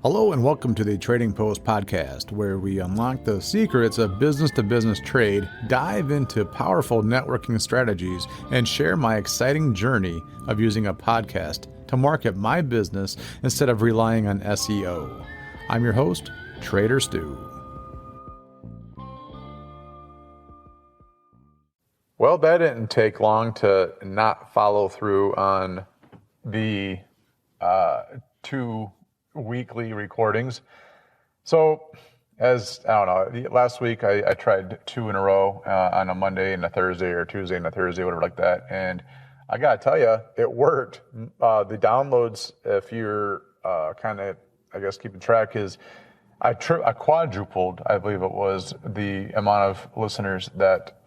Hello and welcome to the Trading Post podcast, where we unlock the secrets of business-to-business trade, dive into powerful networking strategies, and share my exciting journey of using a podcast to market my business instead of relying on SEO. I'm your host, Trader Stu. Well, that didn't take long to not follow through on the two weekly recordings. So as I don't know, last week I tried two in a row on a Monday and a Thursday, or Tuesday and a Thursday, whatever like that. And I got to tell you, it worked. The downloads, if you're kind of, I guess, keeping track, is I quadrupled, I believe it was, the amount of listeners that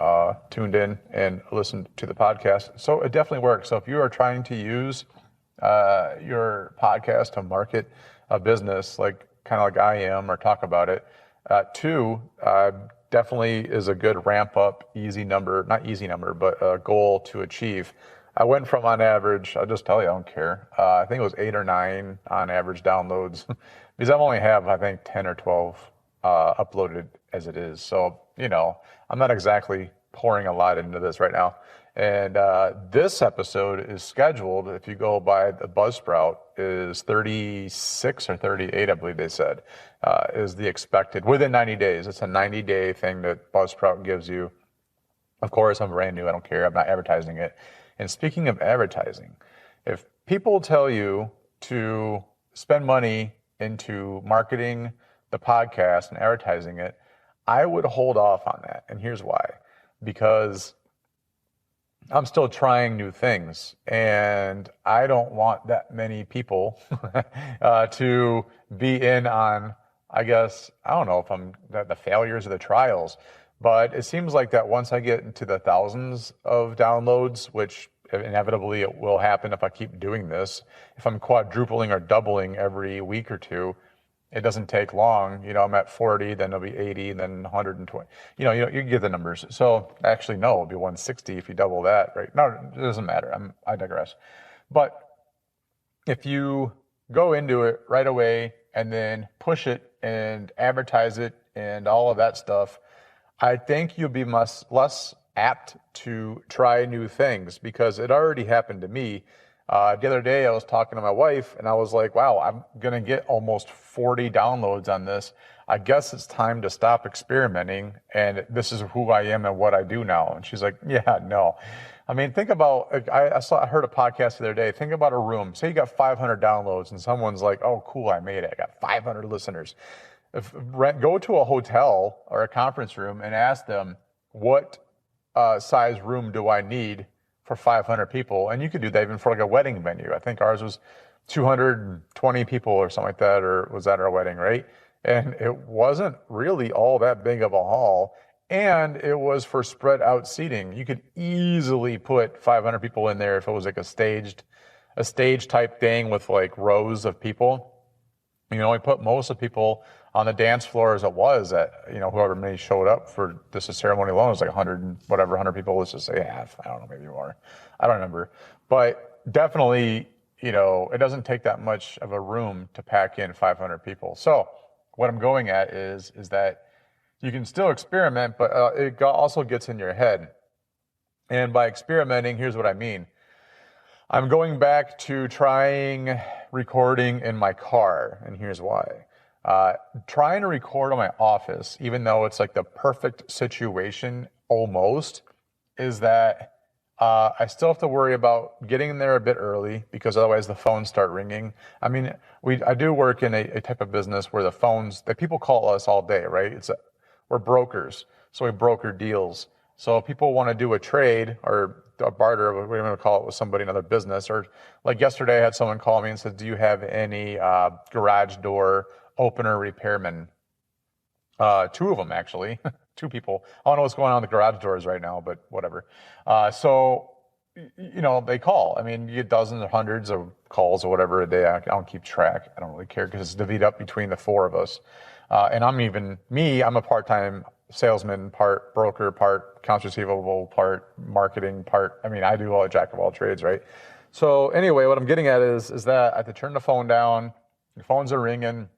tuned in and listened to the podcast. So it definitely works. So if you are trying to use your podcast to market a business, kind of like I am, or talk about it, two definitely is a good ramp up, not easy number, but a goal to achieve. I went from, on average, I'll just tell you, I don't care, I think it was 8 or 9 on average downloads, because I only have, I think, 10 or 12 uploaded as it is. So, I'm not exactly pouring a lot into this right now. And this episode is scheduled, if you go by the Buzzsprout, is 36 or 38, I believe they said, is the expected, within 90 days. It's a 90-day thing that Buzzsprout gives you. Of course, I'm brand new. I don't care. I'm not advertising it. And speaking of advertising, if people tell you to spend money into marketing the podcast and advertising it, I would hold off on that. And here's why. Because I'm still trying new things, and I don't want that many people to be in on, I guess, I don't know if I'm the failures or the trials, but it seems like that once I get into the thousands of downloads, which inevitably it will happen if I keep doing this, if I'm quadrupling or doubling every week or two, it doesn't take long. I'm at 40, then it'll be 80, then 120. You get the numbers. So actually, no, it'll be 160 if you double that, right? No, it doesn't matter. I digress. But if you go into it right away and then push it and advertise it and all of that stuff, I think you'll be much less apt to try new things, because it already happened to me. The other day I was talking to my wife and I was like, wow, I'm going to get almost 40 downloads on this. I guess it's time to stop experimenting, and this is who I am and what I do now. And she's like, yeah, no. I mean, think about, I heard a podcast the other day. Think about a room. Say you got 500 downloads and someone's like, oh, cool, I made it. I got 500 listeners. Go to a hotel or a conference room and ask them, what size room do I need for 500 people? And you could do that even for like a wedding venue. I think ours was 220 people or something like that, or was that our wedding, right? And it wasn't really all that big of a hall, and it was for spread out seating. You could easily put 500 people in there if it was like a stage type thing with like rows of people. We put most of the people on the dance floor as it was, at, whoever many showed up for this ceremony alone was like 100 people. Let's just say half. I don't know, maybe more. I don't remember. But definitely, it doesn't take that much of a room to pack in 500 people. So what I'm going at is that you can still experiment, but it also gets in your head. And by experimenting, here's what I mean. I'm going back to trying recording in my car, and here's why. Trying to record on my office, even though it's like the perfect situation almost, is that I still have to worry about getting there a bit early, because otherwise the phones start ringing. I mean, I do work in a type of business where the phones, that people call us all day, right? We're brokers, so we broker deals. So if people want to do a trade or a barter, what do you want to call it, with somebody in another business, or like yesterday I had someone call me and said, do you have any garage door opener repairmen? Two of them, actually. Two people. I don't know what's going on with the garage doors right now, but whatever. So they call. I mean, you get dozens or hundreds of calls or whatever a day. I don't keep track. I don't really care, because it's divvied up between the four of us. And I'm a part-time salesman, part broker, part accounts receivable, part marketing, part, I do all, jack of all trades, right? So anyway, what I'm getting at is that I have to turn the phone down. The phones are ringing.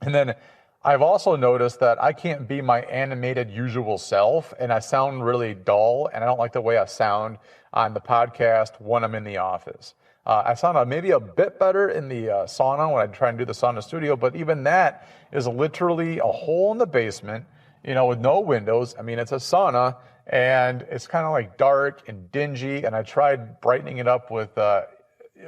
And then I've also noticed that I can't be my animated usual self, and I sound really dull, and I don't like the way I sound on the podcast when I'm in the office. I sound maybe a bit better in the sauna when I try and do the sauna studio, but even that is literally a hole in the basement, with no windows. I mean, it's a sauna, and it's kind of like dark and dingy, and I tried brightening it up with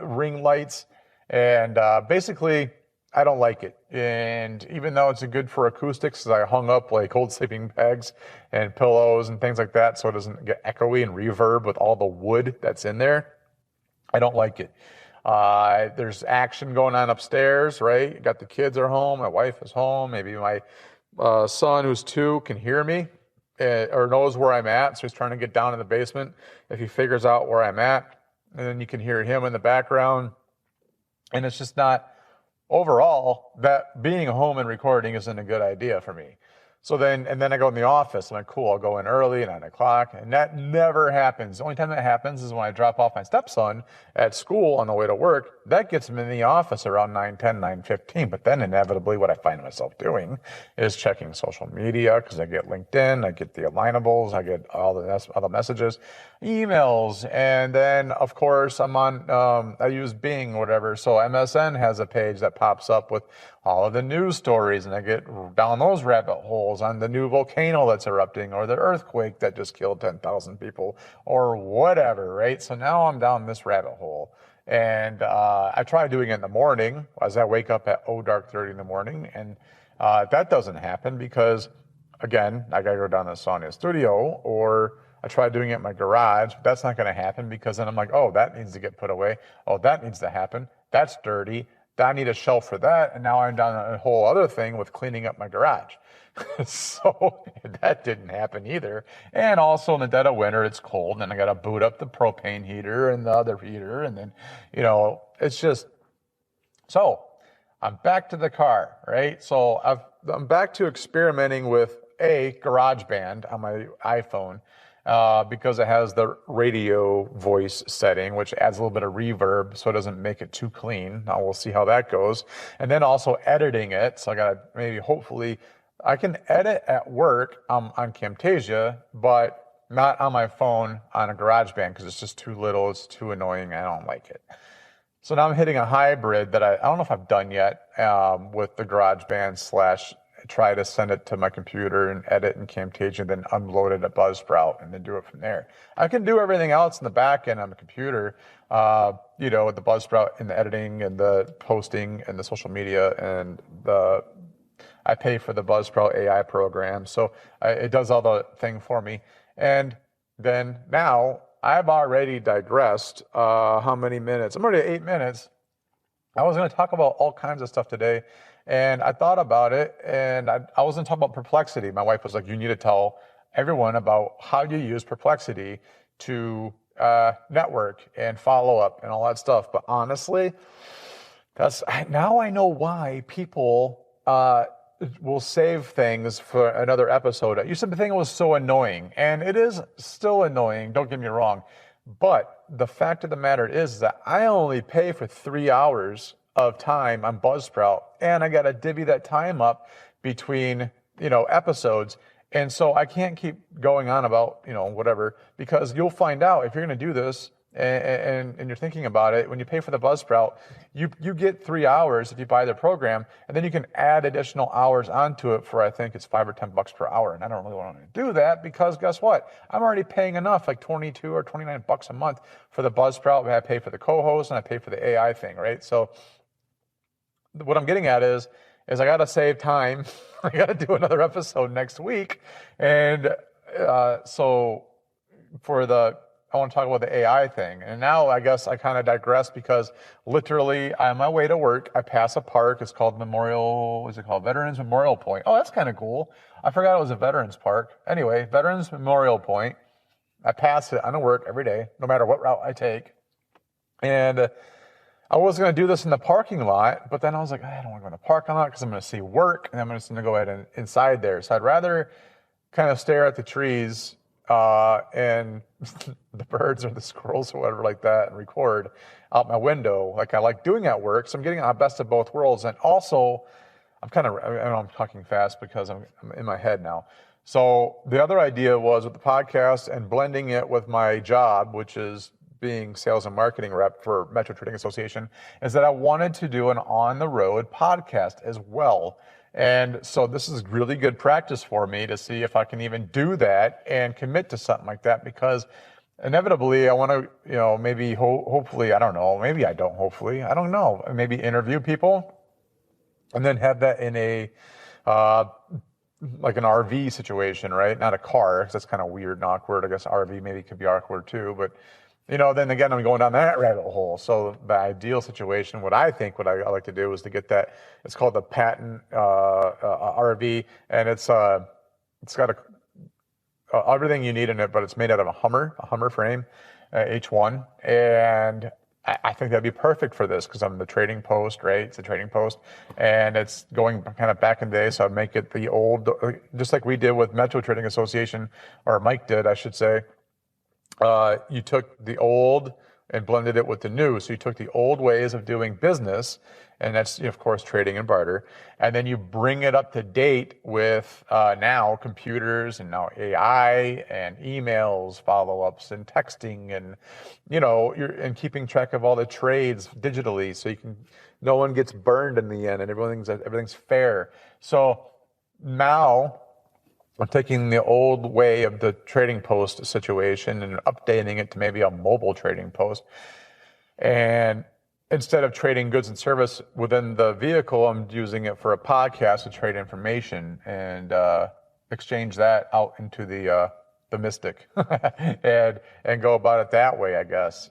ring lights, and basically, I don't like it. And even though it's good for acoustics, I hung up like old sleeping bags and pillows and things like that so it doesn't get echoey and reverb with all the wood that's in there, I don't like it. There's action going on upstairs, right? You got the kids are home, my wife is home, maybe my son who's 2 can hear me or knows where I'm at, so he's trying to get down in the basement. If he figures out where I'm at, and then you can hear him in the background, and it's just not... Overall, that being home and recording isn't a good idea for me. So then I go in the office. I'm like, cool, I'll go in early, 9 o'clock. And that never happens. The only time that happens is when I drop off my stepson at school on the way to work. That gets him in the office around 9:10, 9:15. But then inevitably what I find myself doing is checking social media, because I get LinkedIn, I get the alignables, I get all the messages, emails. And then, of course, I'm on, I use Bing or whatever. So MSN has a page that pops up with all of the news stories, and I get down those rabbit holes on the new volcano that's erupting, or the earthquake that just killed 10,000 people, or whatever, right? So now I'm down this rabbit hole. And I try doing it in the morning as I wake up at dark 30 in the morning, and that doesn't happen because, again, I gotta go down to the sauna studio, or I try doing it in my garage. That's not gonna happen because then I'm like, oh, that needs to get put away. Oh, that needs to happen. That's dirty. I need a shelf for that, and now I'm down a whole other thing with cleaning up my garage. So that didn't happen either. And also in the dead of winter, it's cold, and I got to boot up the propane heater and the other heater, and then, it's just... So I'm back to the car, right? So I'm back to experimenting with GarageBand on my iPhone. Because it has the radio voice setting, which adds a little bit of reverb so it doesn't make it too clean. Now we'll see how that goes. And then also editing it. So I got to hopefully, I can edit at work on Camtasia, but not on my phone on a GarageBand because it's just too little. It's too annoying. I don't like it. So now I'm hitting a hybrid that I don't know if I've done yet with the GarageBand / try to send it to my computer and edit in Camtasia, then upload it at Buzzsprout and then do it from there. I can do everything else in the back end on the computer, with the Buzzsprout and the editing and the posting and the social media, and I pay for the Buzzsprout AI program. So it does all the thing for me. And then now I've already digressed. How many minutes? I'm already at 8 minutes. I was going to talk about all kinds of stuff today. And I thought about it, and I was going to talk about Perplexity. My wife was like, you need to tell everyone about how you use Perplexity to network and follow up and all that stuff. But honestly, now I know why people will save things for another episode. I used to think it was so annoying, and it is still annoying, don't get me wrong. But the fact of the matter is that I only pay for 3 hours of time on Buzzsprout, and I got to divvy that time up between, episodes. And so I can't keep going on about, whatever, because you'll find out if you're going to do this and you're thinking about it, when you pay for the Buzzsprout, you get 3 hours if you buy the program, and then you can add additional hours onto it for, I think it's $5 or $10 per hour. And I don't really want to do that because guess what? I'm already paying enough, like 22 or 29 bucks a month for the Buzzsprout. I pay for the co-host and I pay for the AI thing, right? So what I'm getting at is I got to save time. I got to do another episode next week. And so I want to talk about the AI thing. And now I guess I kind of digress because literally on my way to work, I pass a park. It's called Veterans Memorial Point. Oh, that's kind of cool. I forgot it was a Veterans Park. Anyway, Veterans Memorial Point. I pass it on the work every day, no matter what route I take. And I was going to do this in the parking lot, but then I was like, I don't want to go in the parking lot because I'm going to see work, and I'm just going to go ahead and inside there. So I'd rather kind of stare at the trees and the birds or the squirrels or whatever like that and record out my window like I like doing at work. So I'm getting the best of both worlds. And also, I know I'm talking fast because I'm in my head now. So the other idea was with the podcast and blending it with my job, which is being sales and marketing rep for Metro Trading Association, is that I wanted to do an on-the-road podcast as well. And so this is really good practice for me to see if I can even do that and commit to something like that, because inevitably I want to, maybe hopefully, I don't know, maybe I don't, hopefully, I don't know, maybe interview people and then have that in a, like an RV situation, right? Not a car, because that's kind of weird and awkward. I guess RV maybe could be awkward too, but then again, I'm going down that rabbit hole. So the ideal situation, what I like to do is to get that. It's called the patent RV, and it's got everything you need in it, but it's made out of a Hummer frame, H1, and I think that'd be perfect for this because I'm the trading post, right? It's a trading post, and it's going kind of back in the day. So I make it the old, just like we did with Metro Trading Association, or Mike did, I should say. You took the old and blended it with the new. So you took the old ways of doing business, and that's, of course, trading and barter. And then you bring it up to date with now computers and now AI and emails, follow-ups and texting, and, and keeping track of all the trades digitally, so no one gets burned in the end and everything's fair. So now I'm taking the old way of the trading post situation and updating it to maybe a mobile trading post. And instead of trading goods and service within the vehicle, I'm using it for a podcast to trade information and exchange that out into the mystic and go about it that way, I guess.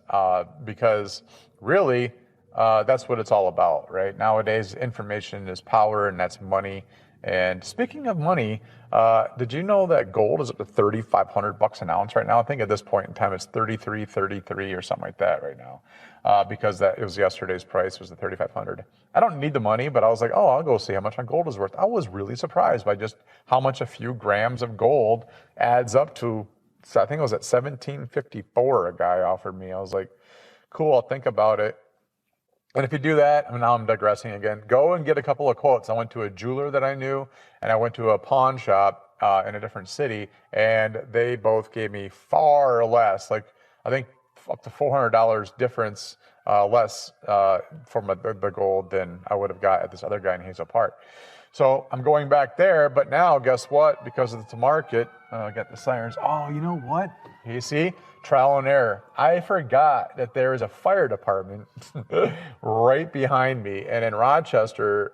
Because really, that's what it's all about, right? Nowadays, information is power, and that's money. And speaking of money, did you know that gold is up to $3,500 an ounce right now? I think at this point in time it's 33 or something like that right now, because it was yesterday's price was the 3,500. I don't need the money, but I was like, oh, I'll go see how much my gold is worth. I was really surprised by just how much a few grams of gold adds up to. So I think it was at 1754. A guy offered me. I was like, cool, I'll think about it. And if you do that, now I'm digressing again, go and get a couple of quotes. I went to a jeweler that I knew, and I went to a pawn shop in a different city, and they both gave me far less, like I think up to $400 difference less for the gold than I would have got at this other guy in Hazel Park. So I'm going back there, but now guess what? Because it's a market, I got the sirens. Oh, you know what? You see? Trial and error. I forgot that there is a fire department right behind me. And in Rochester,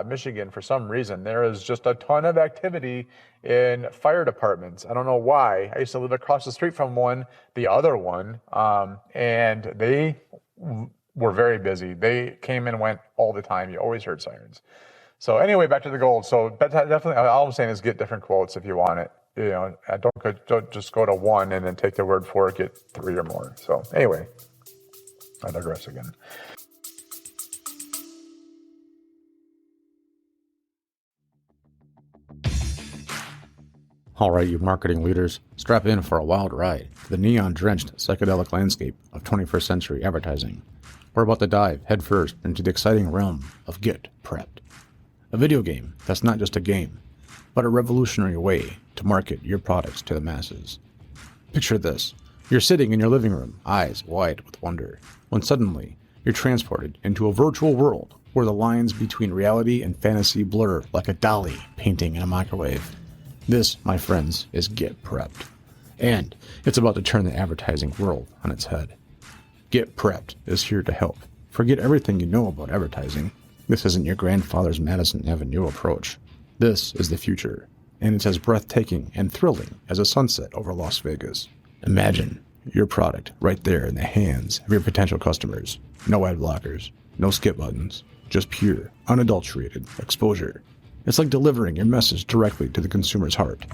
Michigan, for some reason, there is just a ton of activity in fire departments. I don't know why. I used to live across the street from the other one, and they were very busy. They came and went all the time. You always heard sirens. So anyway, back to the gold. So definitely, all I'm saying is get different quotes if you want it. Don't just go to one and then take their word for it, get 3 or more. So anyway, I digress again. All right, you marketing leaders, strap in for a wild ride to the neon-drenched psychedelic landscape of 21st century advertising. We're about to dive headfirst into the exciting realm of Get Prepped, a video game that's not just a game, but a revolutionary way to market your products to the masses. Picture this. You're sitting in your living room, eyes wide with wonder, when suddenly you're transported into a virtual world where the lines between reality and fantasy blur like a dolly painting in a microwave. This, my friends, is Get Prepped. And it's about to turn the advertising world on its head. Get Prepped is here to help. Forget everything you know about advertising. This isn't your grandfather's Madison Avenue approach. This is the future, and it's as breathtaking and thrilling as a sunset over Las Vegas. Imagine your product right there in the hands of your potential customers. No ad blockers, no skip buttons, just pure, unadulterated exposure. It's like delivering your message directly to the consumer's heart.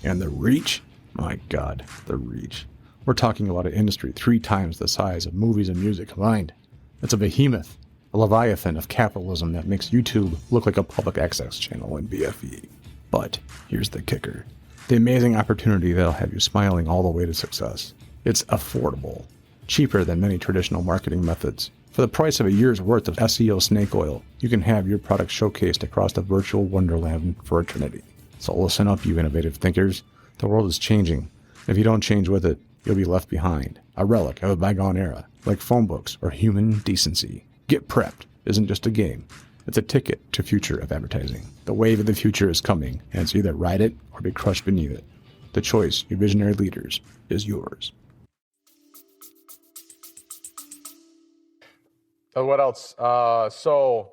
And the reach? My God, the reach. We're talking about an industry 3 times the size of movies and music combined. It's a behemoth, a leviathan of capitalism that makes YouTube look like a public access channel in BFE. But here's the kicker. The amazing opportunity that'll have you smiling all the way to success. It's affordable, cheaper than many traditional marketing methods, For the price of a year's worth of SEO snake oil, you can have your product showcased across the virtual wonderland for eternity. So listen up, you innovative thinkers. The world is changing. If you don't change with it, you'll be left behind, a relic of a bygone era, like phone books or human decency. Get Prepped isn't just a game. It's a ticket to future of advertising. The wave of the future is coming, and it's either ride it or be crushed beneath it. The choice, you visionary leaders, is yours. What else? Also,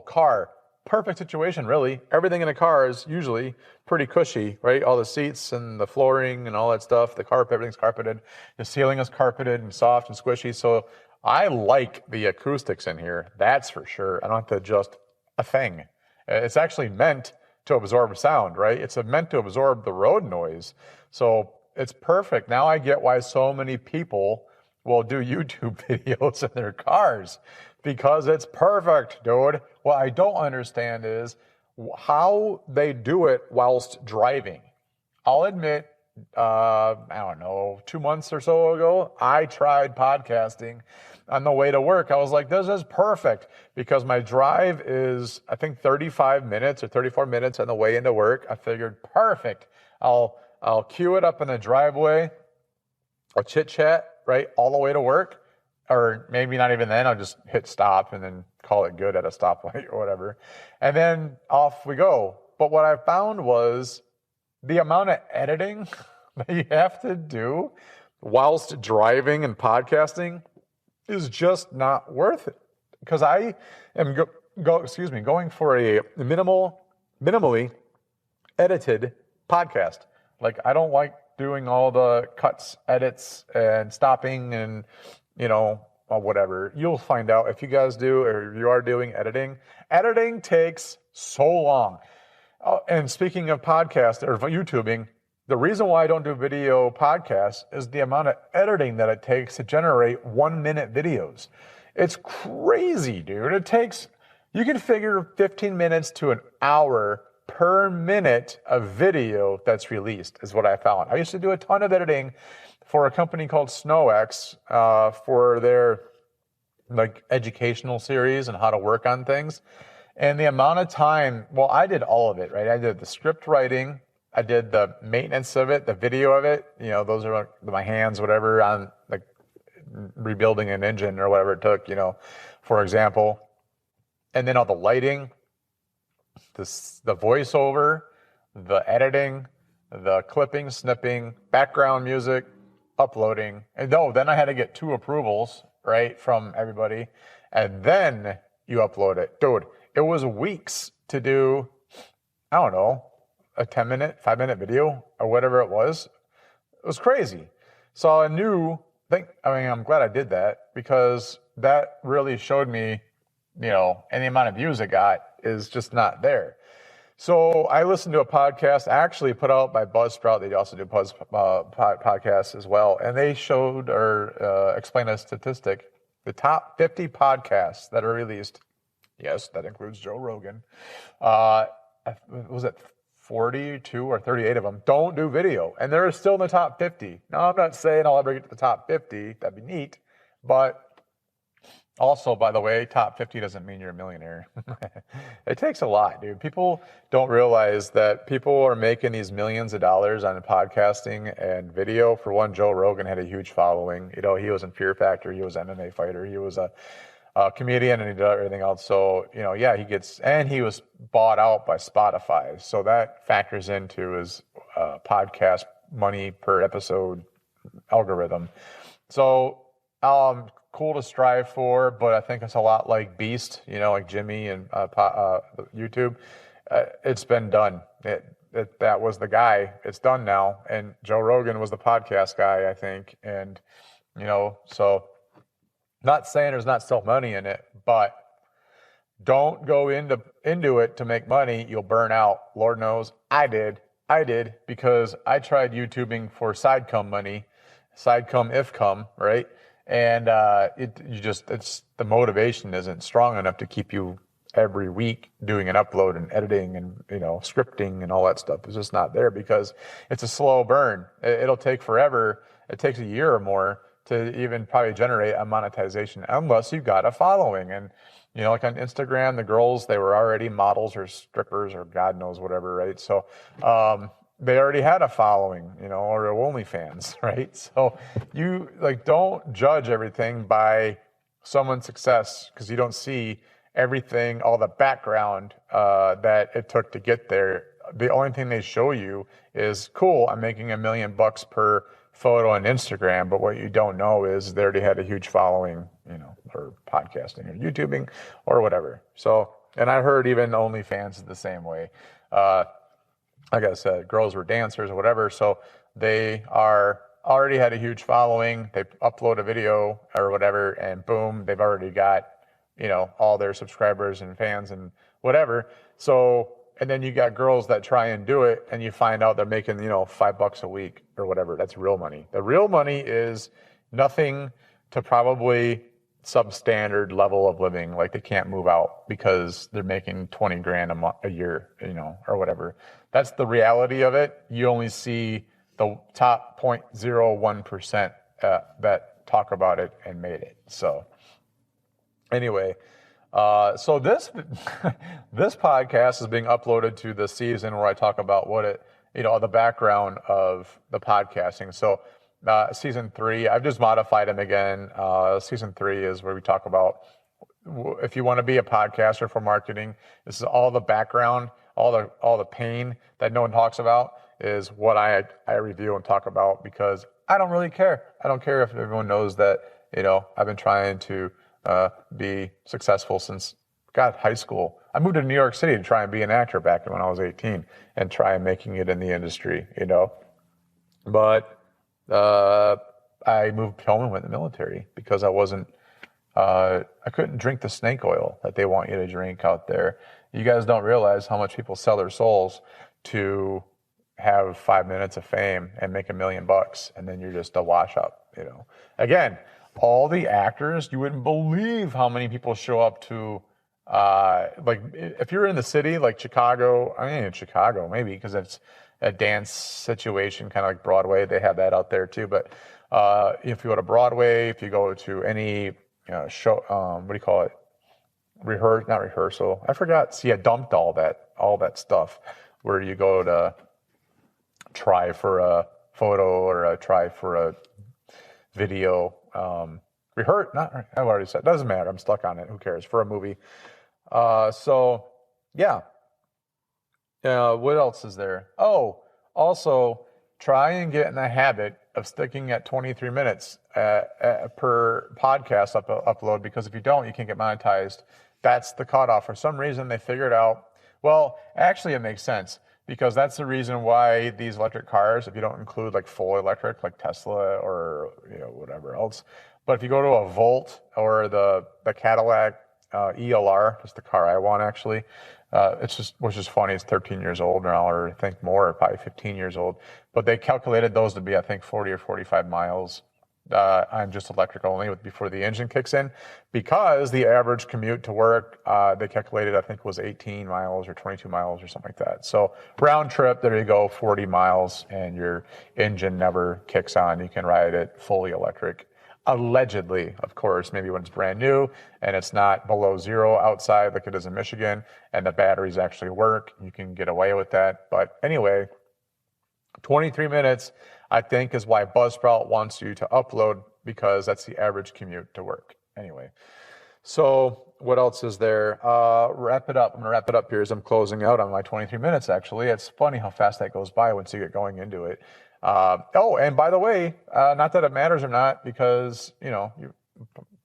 car. Perfect situation, really. Everything in a car is usually pretty cushy, right? All the seats and the flooring and all that stuff, the carpet, everything's carpeted. The ceiling is carpeted and soft and squishy. So I like the acoustics in here, that's for sure. I don't have to adjust a thing. It's actually meant to absorb sound, right? It's meant to absorb the road noise. So it's perfect. Now I get why so many people will do YouTube videos in their cars, because it's perfect, dude. What I don't understand is how they do it whilst driving. I'll admit, I don't know, 2 months or so ago, I tried podcasting on the way to work. I was like, this is perfect, because my drive is, I think, 35 minutes or 34 minutes on the way into work. I figured, perfect. I'll queue it up in the driveway, I'll chit chat, right, all the way to work. Or maybe not even then, I'll just hit stop and then call it good at a stoplight or whatever. And then off we go. But what I found was the amount of editing that you have to do whilst driving and podcasting is just not worth it. Because I am going for a minimally edited podcast. Like, I don't like doing all the cuts, edits, and stopping and whatever. You'll find out if you guys do, or if you are doing editing. Editing takes so long. And speaking of podcasts or YouTubing, the reason why I don't do video podcasts is the amount of editing that it takes to generate 1-minute videos. It's crazy, dude. You can figure 15 minutes to an hour per minute of video that's released, is what I found. I used to do a ton of editing for a company called SnowX for their educational series and how to work on things. And the amount of time, well, I did all of it, right? I did the script writing, I did the maintenance of it, the video of it. Those are my hands, whatever, on rebuilding an engine or whatever it took, for example. And then all the lighting, the voiceover, the editing, the clipping, snipping, background music, uploading. And then I had to get 2 approvals, right, from everybody. And then you upload it. Dude, it was weeks to do, I don't know, a 10-minute, 5-minute video or whatever it was. It was crazy. So I'm glad I did that, because that really showed me, and the amount of views it got is just not there. So I listened to a podcast actually put out by Buzzsprout. They also do podcasts as well. And they showed or explained a statistic. The top 50 podcasts that are released, yes, that includes Joe Rogan, was it 42 or 38 of them don't do video. And they're still in the top 50. Now, I'm not saying I'll ever get to the top 50. That'd be neat. But also, by the way, top 50 doesn't mean you're a millionaire. It takes a lot, dude. People don't realize that people are making these millions of dollars on podcasting and video. For one, Joe Rogan had a huge following. He was in Fear Factor. He was an MMA fighter. He was a comedian, and he did everything else. So, he was bought out by Spotify. So that factors into his podcast money per episode algorithm. So, cool to strive for, but I think it's a lot like Beast, like Jimmy and YouTube. It's been done. That was the guy. It's done now. And Joe Rogan was the podcast guy, I think. And, so not saying there's not still money in it, but don't go into it to make money. You'll burn out. Lord knows I did because I tried YouTubing for sidecome money, sidecome if come, right? And the motivation isn't strong enough to keep you every week doing an upload and editing and, scripting and all that stuff. It's just not there because it's a slow burn. It'll take forever. It takes a year or more to even probably generate a monetization unless you got a following. And, you know, like on Instagram, the girls, they were already models or strippers or God knows whatever, right? So they already had a following, you know, or OnlyFans, right? So you like don't judge everything by someone's success because you don't see everything, all the background that it took to get there. The only thing they show you is, cool, I'm making $1 million per photo on Instagram, but what you don't know is they already had a huge following, you know, or podcasting or YouTubing or whatever. So, and I heard even OnlyFans is the same way. Like I said, girls were dancers or whatever, so they are already had a huge following. They upload a video or whatever, and boom, they've already got, you know, all their subscribers and fans and whatever. So, and then you got girls that try and do it, and you find out they're making, you know, $5 a week or whatever. That's real money. The real money is nothing to probably substandard level of living. Like they can't move out because they're making 20 grand a year, you know, or whatever. That's the reality of it. You only see the top 0.01% that talk about it and made it. So anyway, so this this podcast is being uploaded to the season where I talk about what it, you know, the background of the podcasting. So season 3, I've just modified them again. Season 3 is where we talk about if you want to be a podcaster for marketing. This is all the background, all the pain that no one talks about is what I review and talk about, because I don't really care. I don't care if everyone knows that, you know, I've been trying to be successful since, God, high school. I moved to New York City to try and be an actor back when I was 18 and try and making it in the industry, you know. But I moved home and went in the military because I couldn't drink the snake oil that they want you to drink out there. You guys don't realize how much people sell their souls to have 5 minutes of fame and make $1 million, and then you're just a wash up, you know. Again, all the actors, you wouldn't believe how many people show up to, like if you're in the city, like Chicago, I mean in Chicago maybe, because it's a dance situation, kind of like Broadway, they have that out there too. But if you go to Broadway, if you go to any show, what do you call it? Not rehearsal. I forgot. See, I dumped all that stuff where you go to try for a photo or try for a video. I've already said, doesn't matter. I'm stuck on it. Who cares? For a movie. So yeah. What else is there? Oh, also try and get in the habit of sticking at 23 minutes per podcast upload, because if you don't, you can't get monetized. That's the cutoff. For some reason, they figured out. Well, actually, it makes sense, because that's the reason why these electric cars, if you don't include like full electric, like Tesla or whatever else, but if you go to a Volt or the Cadillac ELR, just the car I want actually, it's just, which is funny, it's 13 years old now, or I think more, probably 15 years old, but they calculated those to be, I think, 40 or 45 miles. I'm just electric only before the engine kicks in, because the average commute to work, they calculated, I think, was 18 miles or 22 miles or something like that. So round trip, there you go, 40 miles, and your engine never kicks on. You can ride it fully electric. Allegedly, of course, maybe when it's brand new and it's not below zero outside like it is in Michigan, and the batteries actually work, you can get away with that. But anyway, 23 minutes, I think, is why Buzzsprout wants you to upload, because that's the average commute to work. Anyway, so what else is there? Wrap it up. I'm going to wrap it up here as I'm closing out on my 23 minutes, actually. It's funny how fast that goes by once you get going into it. And by the way, not that it matters or not, because, you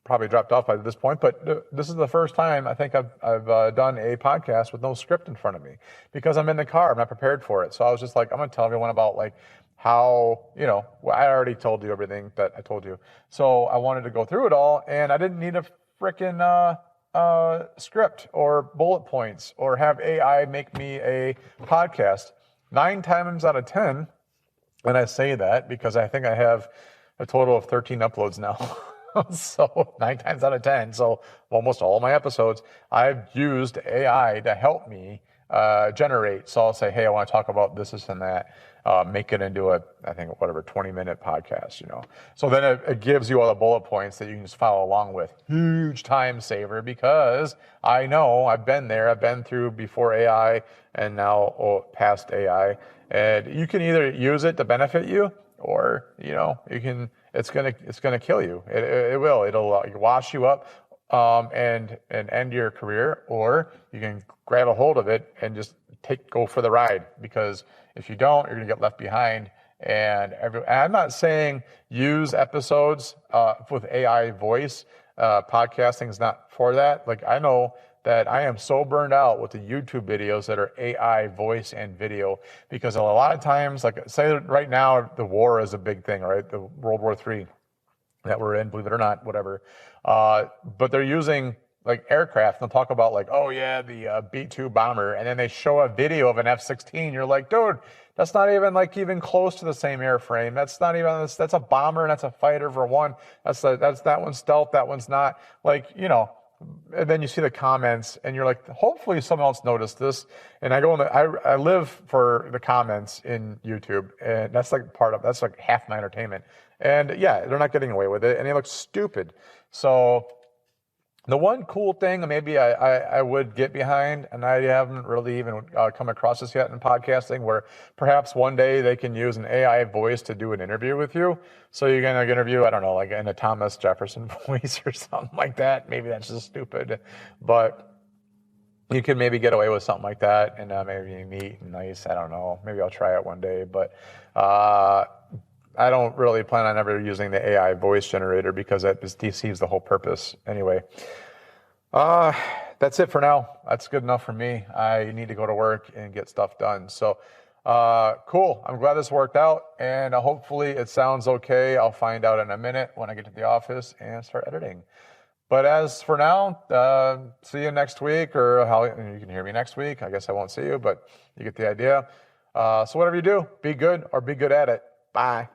probably dropped off by this point, but this is the first time I think I've done a podcast with no script in front of me, because I'm in the car. I'm not prepared for it. So I was just like, I'm going to tell everyone about like how, I already told you everything that I told you. So I wanted to go through it all, and I didn't need a frickin' script or bullet points or have AI make me a podcast. 9 times out of 10, and I say that because I think I have a total of 13 uploads now. So 9 times out of 10, so almost all my episodes, I've used AI to help me generate. So I'll say, hey, I want to talk about this and that. Make it into a, I think, whatever, 20-minute podcast, So then it gives you all the bullet points that you can just follow along with. Huge time saver, because I know I've been there. I've been through before AI and now past AI. And you can either use it to benefit you, or, it's gonna kill you. It will. It'll wash you up and end your career, or you can grab a hold of it and just go for the ride, because if you don't, you're gonna get left behind. And I'm not saying use episodes with AI voice. Podcasting is not for that. Like, I know that I am so burned out with the YouTube videos that are AI voice and video, because a lot of times, like, say right now, the war is a big thing, right? The World War III that we're in, believe it or not, whatever. But they're using like aircraft, and they'll talk about like, oh yeah, the B-2 bomber, and then they show a video of an F-16. You're like, dude, that's not even close to the same airframe. That's not even, that's a bomber and that's a fighter for one. That's that one's stealth, that one's not. Like, and then you see the comments, and you're like, hopefully someone else noticed this. And I go I live for the comments in YouTube, and that's like that's like half my entertainment. And yeah, they're not getting away with it, and they look stupid. So the one cool thing maybe I would get behind, and I haven't really even come across this yet in podcasting, where perhaps one day they can use an AI voice to do an interview with you. So you're going to interview, I don't know, like in a Thomas Jefferson voice or something like that. Maybe that's just stupid, but you could maybe get away with something like that, and maybe neat and nice. I don't know. Maybe I'll try it one day, but I don't really plan on ever using the AI voice generator, because that just deceives the whole purpose. Anyway, that's it for now. That's good enough for me. I need to go to work and get stuff done. So, cool. I'm glad this worked out, and hopefully it sounds okay. I'll find out in a minute when I get to the office and start editing. But as for now, see you next week, or you can hear me next week. I guess I won't see you, but you get the idea. So whatever you do, be good or be good at it. Bye.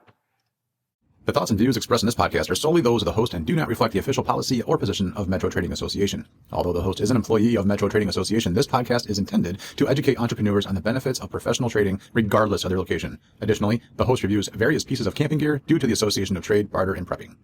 The thoughts and views expressed in this podcast are solely those of the host and do not reflect the official policy or position of Metro Trading Association. Although the host is an employee of Metro Trading Association, this podcast is intended to educate entrepreneurs on the benefits of professional trading regardless of their location. Additionally, the host reviews various pieces of camping gear due to the Association of Trade, Barter, and Prepping.